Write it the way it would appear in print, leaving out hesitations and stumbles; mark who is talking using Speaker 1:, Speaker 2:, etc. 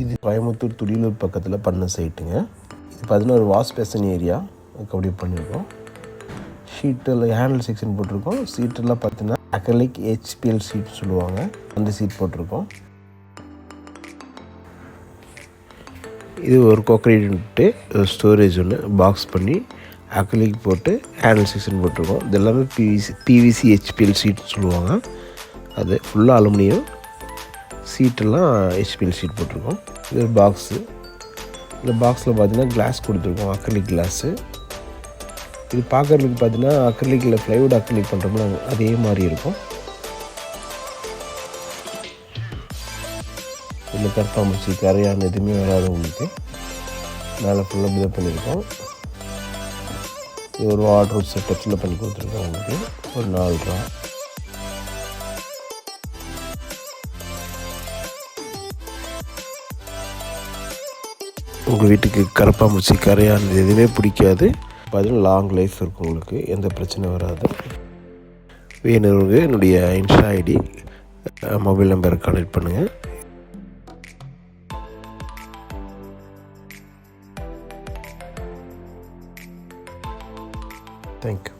Speaker 1: இது கோயம்புத்தூர் துடியலூர் பக்கத்தில் பண்ண சைட்டுங்க. இது பார்த்தீங்கன்னா ஒரு வாஷ் பேசன் ஏரியா அதுக்கு அப்படியே பண்ணியிருக்கோம். ஷீட்டில் ஹேண்டில் செக்ஷன் போட்டிருக்கோம். சீட்டெல்லாம் பார்த்தீங்கன்னா அக்ரிலிக் HPL சீட் சொல்லுவாங்க, அந்த சீட் போட்டிருக்கோம். இது ஒரு கோக்ரேட்டு ஸ்டோரேஜ் ஒன்று பாக்ஸ் பண்ணி அக்ரிலிக் போட்டு ஹேண்டில் செக்ஷன் போட்டிருக்கோம். இது எல்லாமே PVC HPL சீட்னு சொல்லுவாங்க. அது ஃபுல்லாக அலுமினியம், சீட்டெல்லாம் HPL சீட் போட்டிருக்கோம். இது ஒரு பாக்ஸு. இந்த பாக்ஸில் பார்த்தீங்கன்னா கிளாஸ் கொடுத்துருக்கோம், அக்ரிலிக் கிளாஸு. இது பார்க்குறதுக்கு பார்த்தீங்கன்னா அக்ரிலிக்கில் ப்ளைவுட் அக்ரிலிக் பண்ணுறோம்னா அதே மாதிரி இருக்கும். இதில் கற்பாம்பூச்சி கரையான் எதுவுமே வராது உங்களுக்கு. மேலே ஃபுல்லாக பில்ட் பண்ணியிருக்கோம். இது ஒரு வார்ட்ரோப் செட்டப்பில் பண்ணி கொடுத்துருக்கோம் உங்களுக்கு. ஒரு 4 ரூபா. உங்கள் வீட்டுக்கு கரப்பாம்பூச்சி கரையான் எதுவுமே பிடிக்காது. பார்த்தீங்கன்னா லாங் லைஃப் இருக்கும் உங்களுக்கு, எந்த பிரச்சனையும் வராது. வேணுங்க என்னுடைய இன்ஸ்டா ஐடி மொபைல் நம்பரை கனெக்ட் பண்ணுங்கள். தேங்க்யூ.